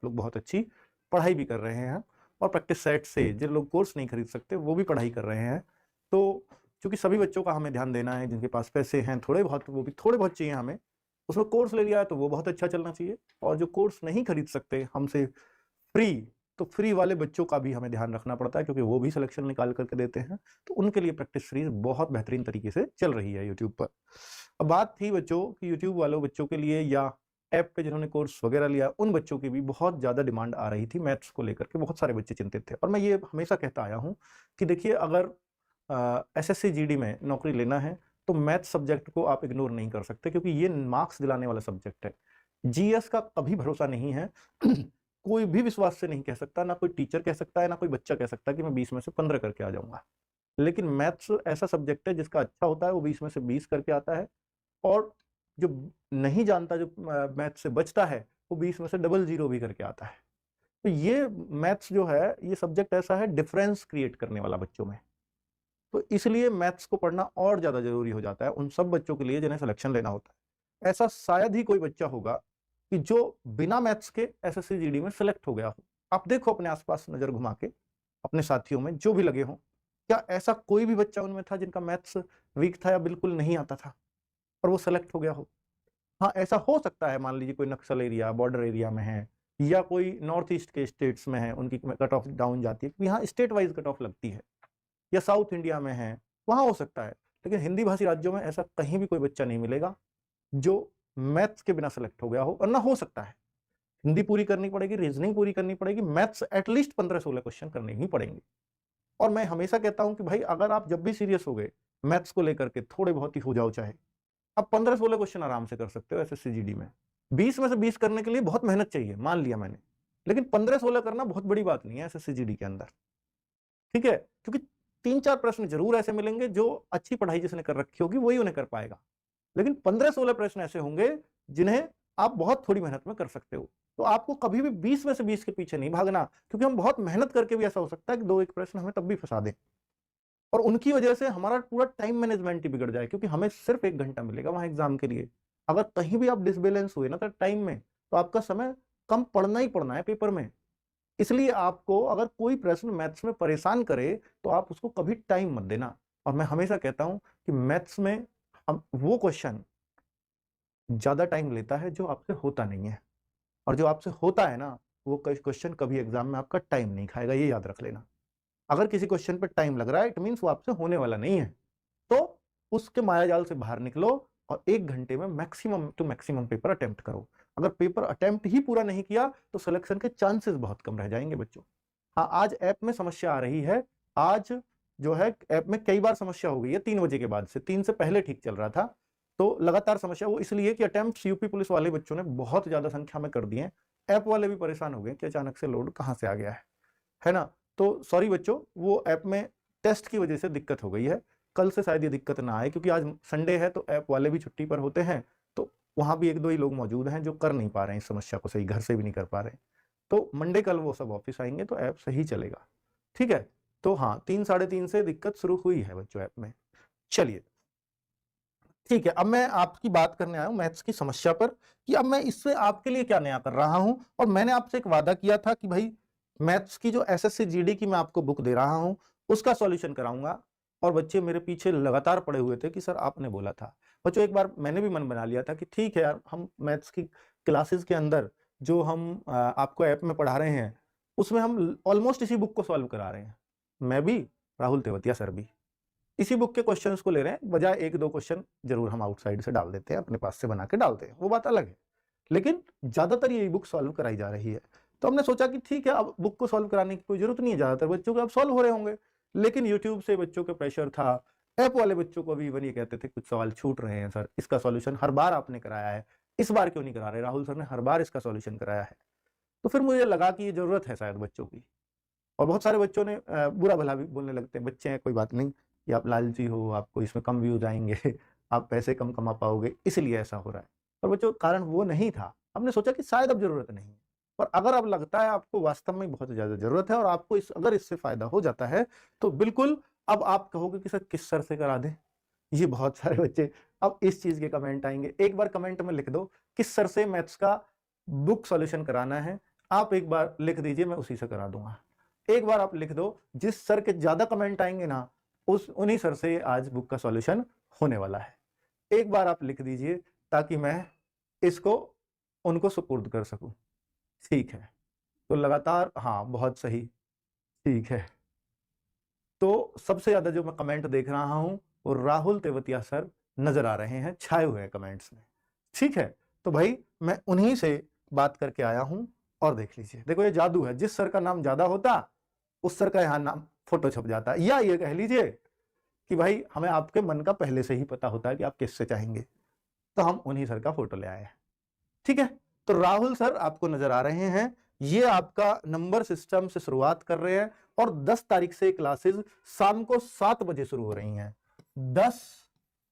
आप लोग बहुत अच्छी पढ़ाई भी कर रहे हैं और प्रैक्टिस सेट से जिन लोग कोर्स नहीं खरीद सकते वो भी पढ़ाई कर रहे हैं। तो चूंकि सभी बच्चों का हमें ध्यान देना है, जिनके पास पैसे हैं थोड़े बहुत, वो भी थोड़े बहुत चाहिए हमें, उसमें कोर्स ले लिया है तो वो बहुत अच्छा चलना चाहिए। और जो कोर्स नहीं खरीद सकते हमसे फ्री, तो फ्री वाले बच्चों का भी हमें ध्यान रखना पड़ता है, क्योंकि वो भी सिलेक्शन निकाल करके देते हैं। तो उनके लिए प्रैक्टिस सीरीज बहुत बेहतरीन तरीके से चल रही है यूट्यूब पर। अब बात थी बच्चों कि यूट्यूब वालों बच्चों के लिए या ऐप पे जिन्होंने कोर्स वगैरह लिया, उन बच्चों की भी बहुत ज़्यादा डिमांड आ रही थी मैथ्स को लेकर के, बहुत सारे बच्चे चिंतित थे। और मैं ये हमेशा कहता आया हूँ कि देखिए, अगर एसएससी जीडी में नौकरी लेना है तो मैथ सब्जेक्ट को आप इग्नोर नहीं कर सकते, क्योंकि ये मार्क्स दिलाने वाला सब्जेक्ट है। जीएस का कभी भरोसा नहीं है कोई भी विश्वास से नहीं कह सकता, ना कोई टीचर कह सकता है, ना कोई बच्चा कह सकता है कि मैं 20 में से 15 करके आ जाऊंगा। लेकिन मैथ्स ऐसा सब्जेक्ट है जिसका अच्छा होता है वो 20 में से 20 करके आता है, और जो नहीं जानता, जो मैथ्स से बचता है, वो 20 में से डबल जीरो भी करके आता है। तो ये मैथ्स जो है, ये सब्जेक्ट ऐसा है डिफरेंस क्रिएट करने वाला बच्चों में। तो इसलिए मैथ्स को पढ़ना और ज्यादा जरूरी हो जाता है उन सब बच्चों के लिए जिन्हें सिलेक्शन लेना होता है। ऐसा शायद ही कोई बच्चा होगा कि जो बिना मैथ्स के एसएससी जीडी में सिलेक्ट हो गया हो। आप देखो अपने आसपास नजर घुमा के, अपने साथियों में जो भी लगे हों, क्या ऐसा कोई भी बच्चा उनमें था जिनका मैथ्स वीक था या बिल्कुल नहीं आता था और वो सेलेक्ट हो गया हो? हाँ, ऐसा हो सकता है, मान लीजिए कोई नक्सल एरिया, बॉर्डर एरिया में है, या कोई नॉर्थ ईस्ट के स्टेट्स में है, उनकी कट ऑफ डाउन जाती है, यहाँ स्टेट वाइज कट ऑफ लगती है, या साउथ इंडिया में है, वहां हो सकता है। लेकिन हिंदी भाषी राज्यों में ऐसा कहीं भी कोई बच्चा नहीं मिलेगा जो मैथ्स के बिना सेलेक्ट हो गया हो, और ना हो सकता है। हिंदी पूरी करनी पड़ेगी, रीजनिंग पूरी करनी पड़ेगी, मैथ्स एटलीस्ट 15-16 क्वेश्चन करने ही पड़ेंगे। और मैं हमेशा कहता हूं कि भाई, अगर आप जब भी सीरियस हो गए मैथ्स को लेकर के, थोड़े बहुत ही हो जाओ चाहे, आप 15-16 क्वेश्चन आराम से कर सकते हो एसएससी जीडी में। 20 में से 20 करने के लिए बहुत मेहनत चाहिए, मान लिया मैंने, लेकिन 15-16 करना बहुत बड़ी बात नहीं है एसएससी जीडी के अंदर, ठीक है? क्योंकि 3-4 प्रश्न जरूर ऐसे मिलेंगे जो अच्छी पढ़ाई जिसने कर रखी होगी वही उन्हें कर पाएगा, लेकिन 15-16 प्रश्न ऐसे होंगे जिन्हें आप बहुत थोड़ी मेहनत में कर सकते हो। तो आपको कभी भी 20 में से 20 के पीछे नहीं भागना, क्योंकि हम बहुत मेहनत करके भी ऐसा हो सकता है कि 2-1 प्रश्न हमें तब भी फंसा दें, और उनकी वजह से हमारा पूरा टाइम मैनेजमेंट ही बिगड़ जाए, क्योंकि हमें सिर्फ 1 घंटा मिलेगा वहां एग्जाम के लिए। अगर कहीं भी आप डिसबैलेंस हुए ना तो टाइम में, तो आपका समय कम पढ़ना ही पढ़ना है पेपर में। इसलिए आपको अगर कोई प्रश्न मैथ्स में परेशान करे तो आप उसको कभी टाइम मत देना। और मैं हमेशा कहता हूं कि मैथ्स में हम वो क्वेश्चन ज्यादा टाइम लेता है जो आपसे होता नहीं है, और जो आपसे होता है ना, वो क्वेश्चन कभी एग्जाम में आपका टाइम नहीं खाएगा, ये याद रख लेना। अगर किसी क्वेश्चन पर टाइम लग रहा है, इट मीन्स वो आपसे होने वाला नहीं है। तो उसके मायाजाल से बाहर निकलो और 1 घंटे में maximum to maximum paper attempt करो। अगर पेपर अटेम्प्ट ही पूरा नहीं किया तो सिलेक्शन के चांसेस बहुत कम रह जाएंगे बच्चों। हाँ, आज ऐप में समस्या आ रही है। आज जो है ऐप में कई बार समस्या हो गई है 3 बजे के बाद से, 3 से पहले ठीक चल रहा था, तो लगातार समस्या वो इसलिए कि अटेम्प्ट यूपी पुलिस वाले बच्चों ने बहुत ज्यादा संख्या में कर दिए हैं। ऐप वाले भी परेशान हो गए कि अचानक से लोड कहां से आ गया है ना? तो सॉरी बच्चों, वो ऐप में टेस्ट की वजह से दिक्कत हो गई है। कल से शायद ये दिक्कत ना आए, क्योंकि आज संडे है तो ऐप वाले भी छुट्टी पर होते हैं, तो वहां भी 1-2 ही लोग मौजूद हैं जो कर नहीं पा रहे हैं इस समस्या को सही, घर से भी नहीं कर पा रहे हैं। तो मंडे कल वो सब ऑफिस आएंगे तो ऐप सही चलेगा, ठीक है? तो हाँ, 3-3:30 से दिक्कत शुरू हुई है बच्चों ऐप में। चलिए ठीक है, अब मैं आपकी बात करने आया हूं मैथ्स की समस्या पर, कि अब मैं इससे आपके लिए क्या नया कर रहा हूं। और मैंने आपसे एक वादा किया था कि भाई, मैथ्स की जो एसएससी जीडी की मैं आपको बुक दे रहा हूं उसका सॉल्यूशन कराऊंगा। और बच्चे मेरे पीछे लगातार पड़े हुए थे कि सर आपने बोला था। बच्चों, एक बार मैंने भी मन बना लिया था कि ठीक है यार, हम मैथ्स की क्लासेस के अंदर जो हम आपको ऐप में पढ़ा रहे हैं उसमें हम ऑलमोस्ट इसी बुक को सॉल्व करा रहे हैं। मैं भी, राहुल तेवतिया सर भी इसी बुक के क्वेश्चंस को ले रहे हैं, बजाय 1-2 क्वेश्चन जरूर हम आउटसाइड से डाल देते हैं, अपने पास से बना के डालते हैं, वो बात अलग है, लेकिन ज्यादातर ये बुक सॉल्व कराई जा रही है। तो हमने सोचा कि ठीक है, अब बुक को सॉल्व कराने की कोई जरूरत नहीं है, ज्यादातर बच्चों के अब सॉल्व हो रहे होंगे। लेकिन यूट्यूब से बच्चों के प्रेशर था, ऐप वाले बच्चों को भी इवन ये कहते थे कुछ सवाल छूट रहे हैं सर, इसका सॉल्यूशन हर बार आपने कराया है, इस बार क्यों नहीं करा रहे? राहुल सर ने हर बार इसका सॉल्यूशन कराया है। तो फिर मुझे लगा कि ये जरूरत है शायद बच्चों की। और बहुत सारे बच्चों ने बुरा भला भी बोलने लगते हैं, बच्चे हैं कोई बात नहीं, कि आप लालची हो, आपको इसमें कम व्यूज आएंगे आप पैसे कम कमा पाओगे, इसलिए ऐसा हो रहा है। पर बच्चों, कारण वो नहीं था। हमने सोचा कि शायद अब जरूरत नहीं है, पर अगर अब लगता है आपको वास्तव में बहुत ज्यादा जरूरत है और आपको अगर इससे फायदा हो जाता है तो बिल्कुल अब आप कहोगे कि सर किस सर से करा दें। ये बहुत सारे बच्चे अब इस चीज के कमेंट आएंगे। एक बार कमेंट में लिख दो किस सर से मैथ्स का बुक सॉल्यूशन कराना है, आप एक बार लिख दीजिए, मैं उसी से करा दूंगा। एक बार आप लिख दो, जिस सर के ज्यादा कमेंट आएंगे ना, उन्हीं सर से आज बुक का सॉल्यूशन होने वाला है। एक बार आप लिख दीजिए ताकि मैं इसको उनको सुपुर्द कर सकूं। ठीक है, तो लगातार, हाँ बहुत सही, ठीक है। तो सबसे ज्यादा जो मैं कमेंट देख रहा हूं वो राहुल तेवतिया सर नजर आ रहे हैं, छाए हुए हैं कमेंट्स में। ठीक है, तो भाई मैं उन्हीं से बात करके आया हूं। और देख लीजिए, देखो ये जादू है, जिस सर का नाम ज्यादा होता उस सर का यहां नाम फोटो छप जाता है। या ये कह लीजिए कि भाई हमें आपके मन का पहले से ही पता होता है कि आप किससे चाहेंगे, तो हम उन्हीं सर का फोटो ले आए हैं। ठीक है, तो राहुल सर आपको नजर आ रहे हैं, ये आपका नंबर सिस्टम से शुरुआत कर रहे हैं और 10 तारीख से क्लासेस शाम को 7 बजे शुरू हो रही हैं। 10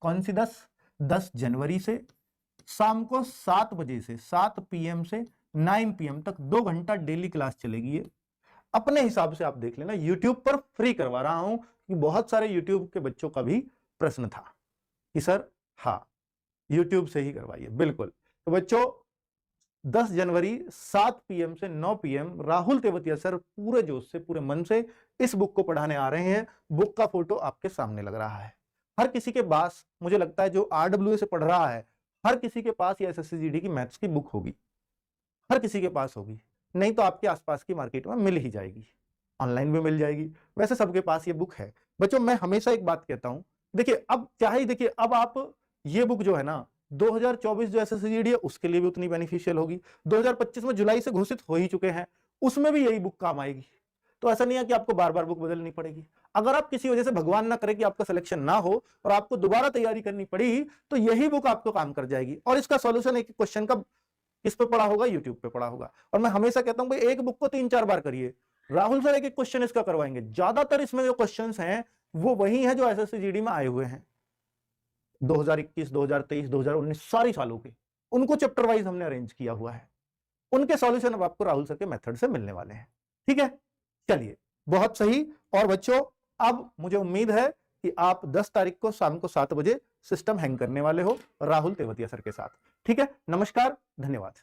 कौन सी 10 जनवरी से शाम को 7 बजे से 7 PM से 9 PM तक 2 घंटा डेली क्लास चलेगी। ये अपने हिसाब से आप देख लेना, YouTube पर फ्री करवा रहा हूं कि बहुत सारे YouTube के बच्चों का भी प्रश्न था कि सर हाँ YouTube से ही करवाइए। बिल्कुल, तो बच्चों 10 जनवरी 7 PM से 9 PM राहुल तेवतिया सर पूरे जोश से, पूरे मन से इस बुक को पढ़ाने आ रहे हैं। बुक का फोटो आपके सामने लग रहा है। हर किसी के पास, मुझे लगता है जो RWA से पढ़ रहा है, हर किसी के पास ये SSC GD की मैथ्स की बुक होगी, हर किसी के पास होगी। नहीं तो आपके आसपास की मार्केट में मिल ही जाएगी, ऑनलाइन भी मिल जाएगी। वैसे सबके पास ये बुक है। बच्चों मैं हमेशा एक बात कहता हूं, देखिए अब चाहे, देखिए अब आप ये बुक जो है ना 2024 जो SSC GD है उसके लिए भी उतनी बेनिफिशियल होगी। 2025 में जुलाई से घोषित हो ही चुके हैं, उसमें भी यही बुक काम आएगी। तो ऐसा नहीं है कि आपको बार बार बुक बदलनी पड़ेगी। अगर आप किसी वजह से, भगवान ना करे कि आपका सिलेक्शन ना हो और आपको दोबारा तैयारी करनी पड़ी, तो यही बुक आपको काम कर जाएगी। और इसका सॉल्यूशन एक क्वेश्चन का किस पे पढ़ा होगा, यूट्यूब पे पढ़ा होगा। और मैं हमेशा कहता हूं भाई एक बुक को 3-4 बार करिए। राहुल सर एक एक क्वेश्चन इसका करवाएंगे। ज्यादातर इसमें जो क्वेश्चंस हैं वो वही हैं जो SSC GD में आए हुए हैं 2021, 2023, 2019 सारी सालों के, उनको चैप्टर वाइज हमने अरेंज किया हुआ है। उनके सॉल्यूशन अब आपको राहुल सर के मेथड से मिलने वाले हैं। ठीक है, चलिए बहुत सही। और बच्चों अब मुझे उम्मीद है कि आप 10 तारीख को शाम को 7 बजे सिस्टम हैंग करने वाले हो राहुल तेवतिया सर के साथ। ठीक है, नमस्कार, धन्यवाद।